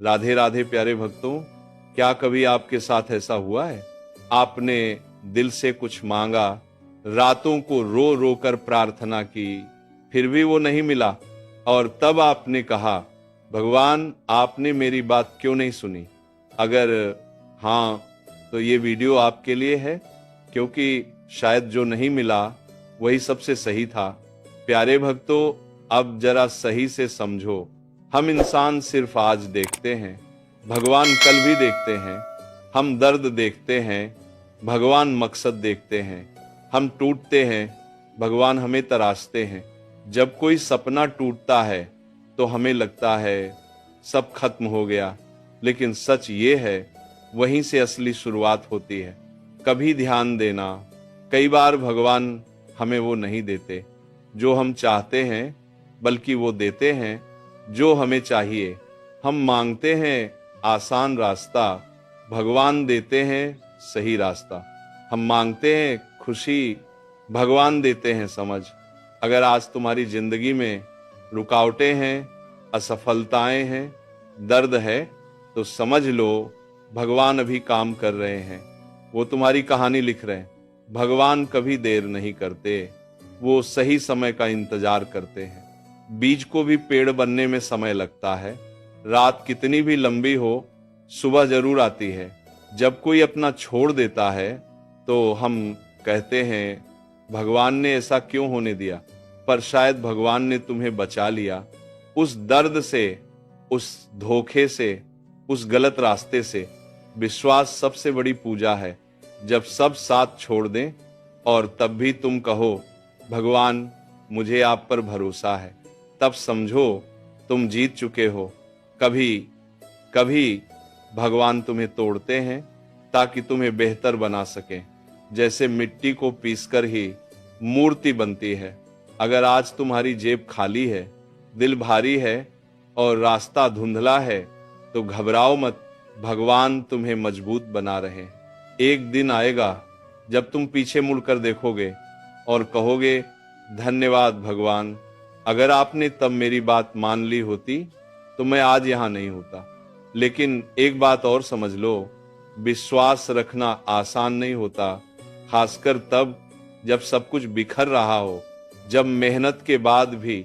राधे राधे प्यारे भक्तों, क्या कभी आपके साथ ऐसा हुआ है? आपने दिल से कुछ मांगा, रातों को रो रो कर प्रार्थना की, फिर भी वो नहीं मिला, और तब आपने कहा, भगवान आपने मेरी बात क्यों नहीं सुनी? अगर हाँ, तो ये वीडियो आपके लिए है, क्योंकि शायद जो नहीं मिला वही सबसे सही था। प्यारे भक्तों, अब जरा सही से समझो, हम इंसान सिर्फ आज देखते हैं, भगवान कल भी देखते हैं। हम दर्द देखते हैं, भगवान मकसद देखते हैं। हम टूटते हैं, भगवान हमें तराशते हैं। जब कोई सपना टूटता है तो हमें लगता है सब खत्म हो गया, लेकिन सच ये है, वहीं से असली शुरुआत होती है। कभी ध्यान देना, कई बार भगवान हमें वो नहीं देते जो हम चाहते हैं, बल्कि वो देते हैं जो हमें चाहिए। हम मांगते हैं आसान रास्ता, भगवान देते हैं सही रास्ता। हम मांगते हैं खुशी, भगवान देते हैं समझ। अगर आज तुम्हारी जिंदगी में रुकावटें हैं, असफलताएं हैं, दर्द है, तो समझ लो भगवान अभी काम कर रहे हैं। वो तुम्हारी कहानी लिख रहे हैं। भगवान कभी देर नहीं करते, वो सही समय का इंतजार करते हैं। बीज को भी पेड़ बनने में समय लगता है। रात कितनी भी लंबी हो, सुबह जरूर आती है। जब कोई अपना छोड़ देता है तो हम कहते हैं, भगवान ने ऐसा क्यों होने दिया? पर शायद भगवान ने तुम्हें बचा लिया उस दर्द से, उस धोखे से, उस गलत रास्ते से। विश्वास सबसे बड़ी पूजा है। जब सब साथ छोड़ दें और तब भी तुम कहो, भगवान मुझे आप पर भरोसा है, तब समझो तुम जीत चुके हो। कभी कभी भगवान तुम्हें तोड़ते हैं ताकि तुम्हें बेहतर बना सकें। जैसे मिट्टी को पीसकर ही मूर्ति बनती है। अगर आज तुम्हारी जेब खाली है, दिल भारी है और रास्ता धुंधला है, तो घबराओ मत, भगवान तुम्हें मजबूत बना रहे हैं। एक दिन आएगा जब तुम पीछे मुड़कर देखोगे और कहोगे, धन्यवाद भगवान, अगर आपने तब मेरी बात मान ली होती तो मैं आज यहां नहीं होता। लेकिन एक बात और समझ लो, विश्वास रखना आसान नहीं होता, खासकर तब जब सब कुछ बिखर रहा हो, जब मेहनत के बाद भी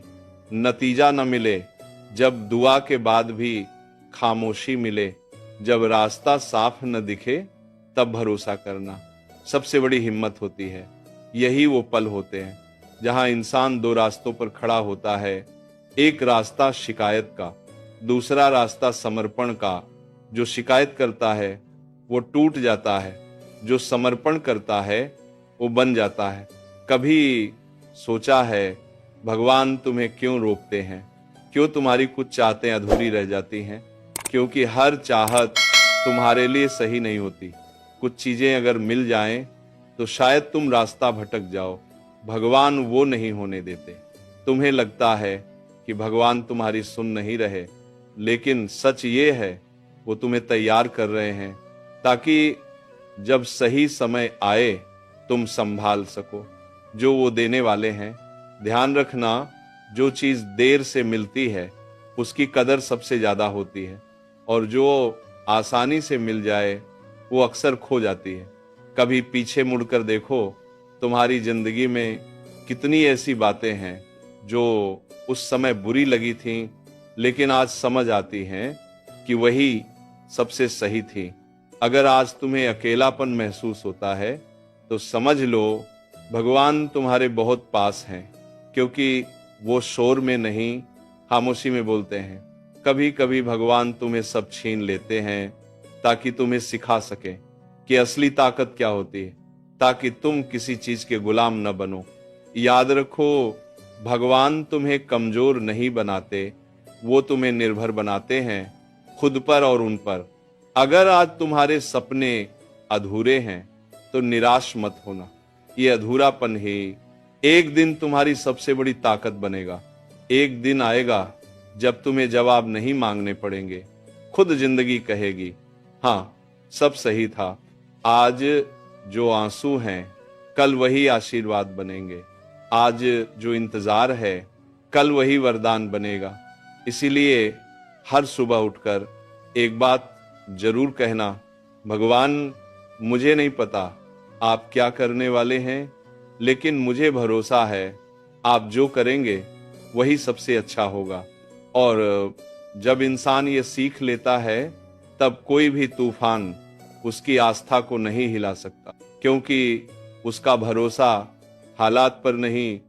नतीजा न मिले, जब दुआ के बाद भी खामोशी मिले, जब रास्ता साफ न दिखे, तब भरोसा करना सबसे बड़ी हिम्मत होती है। यही वो पल होते हैं जहां इंसान दो रास्तों पर खड़ा होता है। एक रास्ता शिकायत का, दूसरा रास्ता समर्पण का। जो शिकायत करता है वो टूट जाता है, जो समर्पण करता है वो बन जाता है। कभी सोचा है भगवान तुम्हें क्यों रोकते हैं? क्यों तुम्हारी कुछ चाहतें अधूरी रह जाती हैं? क्योंकि हर चाहत तुम्हारे लिए सही नहीं होती। कुछ चीजें अगर मिल जाएं तो शायद तुम रास्ता भटक जाओ। भगवान वो नहीं होने देते। तुम्हें लगता है कि भगवान तुम्हारी सुन नहीं रहे, लेकिन सच ये है, वो तुम्हें तैयार कर रहे हैं ताकि जब सही समय आए तुम संभाल सको जो वो देने वाले हैं। ध्यान रखना, जो चीज देर से मिलती है उसकी कदर सबसे ज्यादा होती है, और जो आसानी से मिल जाए वो अक्सर खो जाती है। कभी पीछे मुड़कर देखो, तुम्हारी जिंदगी में कितनी ऐसी बातें हैं जो उस समय बुरी लगी थीं, लेकिन आज समझ आती हैं कि वही सबसे सही थी। अगर आज तुम्हें अकेलापन महसूस होता है तो समझ लो भगवान तुम्हारे बहुत पास हैं, क्योंकि वो शोर में नहीं, खामोशी में बोलते हैं। कभी कभी भगवान तुम्हें सब छीन लेते हैं ताकि तुम्हें सिखा सके कि असली ताकत क्या होती है, ताकि तुम किसी चीज के गुलाम न बनो। याद रखो, भगवान तुम्हें कमजोर नहीं बनाते, वो तुम्हें निर्भर बनाते हैं खुद पर और उन पर। अगर आज तुम्हारे सपने अधूरे हैं तो निराश मत होना। ये अधूरापन ही एक दिन तुम्हारी सबसे बड़ी ताकत बनेगा। एक दिन आएगा जब तुम्हें जवाब नहीं मांगने पड़ेंगे, खुद जिंदगी कहेगी, हाँ सब सही था। आज जो आंसू हैं कल वही आशीर्वाद बनेंगे। आज जो इंतजार है कल वही वरदान बनेगा। इसीलिए हर सुबह उठकर एक बात जरूर कहना, भगवान मुझे नहीं पता आप क्या करने वाले हैं, लेकिन मुझे भरोसा है आप जो करेंगे वही सबसे अच्छा होगा। और जब इंसान ये सीख लेता है तब कोई भी तूफान उसकी आस्था को नहीं हिला सकता, क्योंकि उसका भरोसा हालात पर नहीं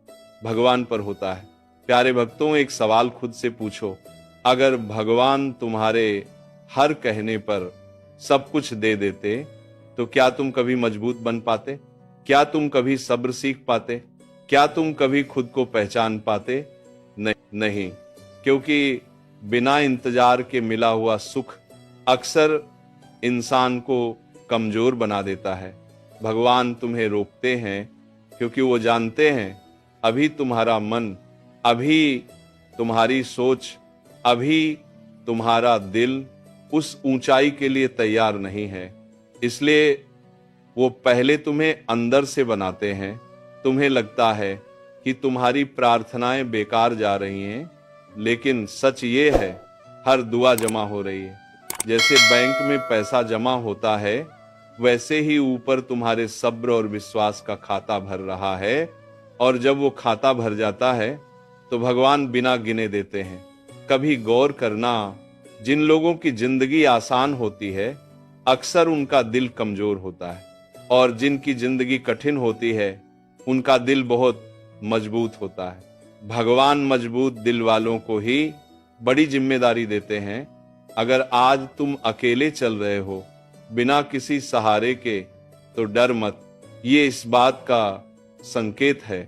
भगवान पर होता है। प्यारे भक्तों, एक सवाल खुद से पूछो, अगर भगवान तुम्हारे हर कहने पर सब कुछ दे देते तो क्या तुम कभी मजबूत बन पाते? क्या तुम कभी सब्र सीख पाते? क्या तुम कभी खुद को पहचान पाते? नहीं, क्योंकि बिना इंतजार के मिला हुआ सुख अक्सर इंसान को कमजोर बना देता है। भगवान तुम्हें रोकते हैं क्योंकि वो जानते हैं अभी तुम्हारा मन, अभी तुम्हारी सोच, अभी तुम्हारा दिल उस ऊंचाई के लिए तैयार नहीं है। इसलिए वो पहले तुम्हें अंदर से बनाते हैं। तुम्हें लगता है कि तुम्हारी प्रार्थनाएं बेकार जा रही हैं, लेकिन सच ये है हर दुआ जमा हो रही है। जैसे बैंक में पैसा जमा होता है, वैसे ही ऊपर तुम्हारे सब्र और विश्वास का खाता भर रहा है। और जब वो खाता भर जाता है तो भगवान बिना गिने देते हैं। कभी गौर करना, जिन लोगों की जिंदगी आसान होती है अक्सर उनका दिल कमजोर होता है, और जिनकी जिंदगी कठिन होती है उनका दिल बहुत मजबूत होता है। भगवान मजबूत दिल वालों को ही बड़ी जिम्मेदारी देते हैं। अगर आज तुम अकेले चल रहे हो बिना किसी सहारे के तो डर मत। ये इस बात का संकेत है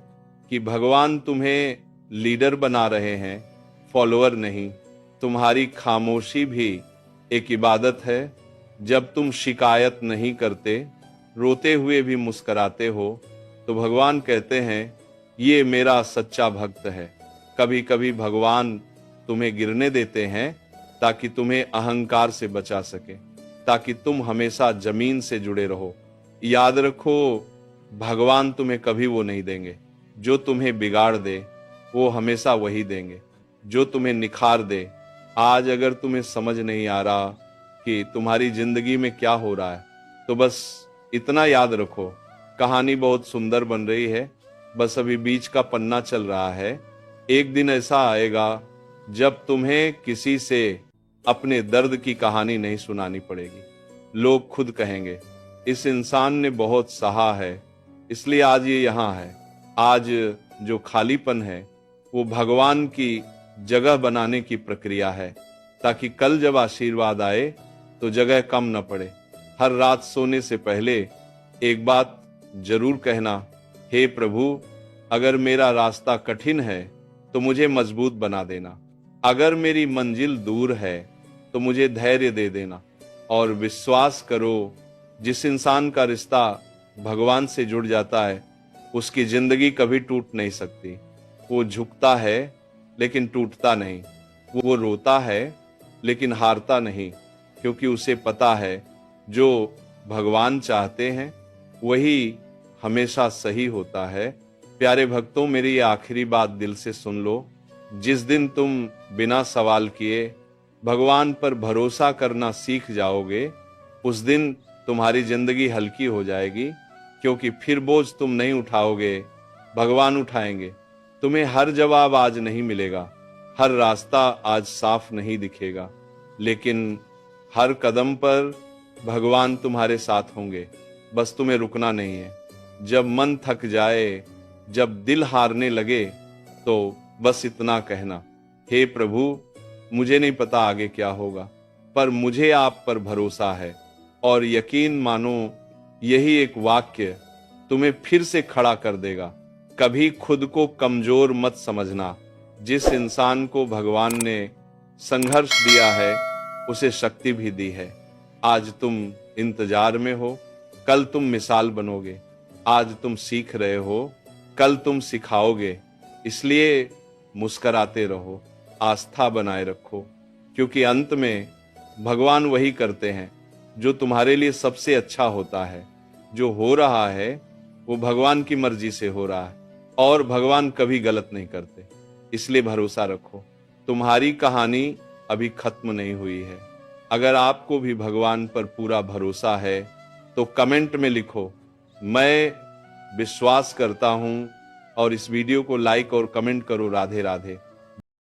कि भगवान तुम्हें लीडर बना रहे हैं, फॉलोअर नहीं। तुम्हारी खामोशी भी एक इबादत है। जब तुम शिकायत नहीं करते, रोते हुए भी मुस्कुराते हो, तो भगवान कहते हैं ये मेरा सच्चा भक्त है। कभी कभी भगवान तुम्हें गिरने देते हैं ताकि तुम्हें अहंकार से बचा सके, ताकि तुम हमेशा जमीन से जुड़े रहो। याद रखो, भगवान तुम्हें कभी वो नहीं देंगे जो तुम्हें बिगाड़ दे, वो हमेशा वही देंगे जो तुम्हें निखार दे। आज अगर तुम्हें समझ नहीं आ रहा कि तुम्हारी जिंदगी में क्या हो रहा है, तो बस इतना याद रखो, कहानी बहुत सुंदर बन रही है, बस अभी बीच का पन्ना चल रहा है। एक दिन ऐसा आएगा जब तुम्हें किसी से अपने दर्द की कहानी नहीं सुनानी पड़ेगी। लोग खुद कहेंगे इस इंसान ने बहुत सहा है, इसलिए आज ये यहाँ है। आज जो खालीपन है वो भगवान की जगह बनाने की प्रक्रिया है, ताकि कल जब आशीर्वाद आए तो जगह कम न पड़े। हर रात सोने से पहले एक बात जरूर कहना, हे प्रभु, अगर मेरा रास्ता कठिन है तो मुझे मजबूत बना देना। अगर मेरी मंजिल दूर है तो मुझे धैर्य दे देना। और विश्वास करो, जिस इंसान का रिश्ता भगवान से जुड़ जाता है उसकी जिंदगी कभी टूट नहीं सकती। वो झुकता है लेकिन टूटता नहीं, वो रोता है लेकिन हारता नहीं, क्योंकि उसे पता है जो भगवान चाहते हैं वही हमेशा सही होता है। प्यारे भक्तों, मेरी ये आखिरी बात दिल से सुन लो। जिस दिन तुम बिना सवाल किए भगवान पर भरोसा करना सीख जाओगे, उस दिन तुम्हारी जिंदगी हल्की हो जाएगी, क्योंकि फिर बोझ तुम नहीं उठाओगे, भगवान उठाएंगे। तुम्हें हर जवाब आज नहीं मिलेगा, हर रास्ता आज साफ नहीं दिखेगा, लेकिन हर कदम पर भगवान तुम्हारे साथ होंगे। बस तुम्हें रुकना नहीं है। जब मन थक जाए, जब दिल हारने लगे, तो बस इतना कहना, हे प्रभु, मुझे नहीं पता आगे क्या होगा, पर मुझे आप पर भरोसा है। और यकीन मानो, यही एक वाक्य तुम्हें फिर से खड़ा कर देगा। कभी खुद को कमजोर मत समझना। जिस इंसान को भगवान ने संघर्ष दिया है उसे शक्ति भी दी है। आज तुम इंतजार में हो, कल तुम मिसाल बनोगे। आज तुम सीख रहे हो, कल तुम सिखाओगे। इसलिए मुस्कुराते रहो, आस्था बनाए रखो, क्योंकि अंत में भगवान वही करते हैं जो तुम्हारे लिए सबसे अच्छा होता है। जो हो रहा है वो भगवान की मर्जी से हो रहा है, और भगवान कभी गलत नहीं करते। इसलिए भरोसा रखो, तुम्हारी कहानी अभी खत्म नहीं हुई है। अगर आपको भी भगवान पर पूरा भरोसा है तो कमेंट में लिखो, मैं विश्वास करता हूं, और इस वीडियो को लाइक और कमेंट करो। राधे राधे।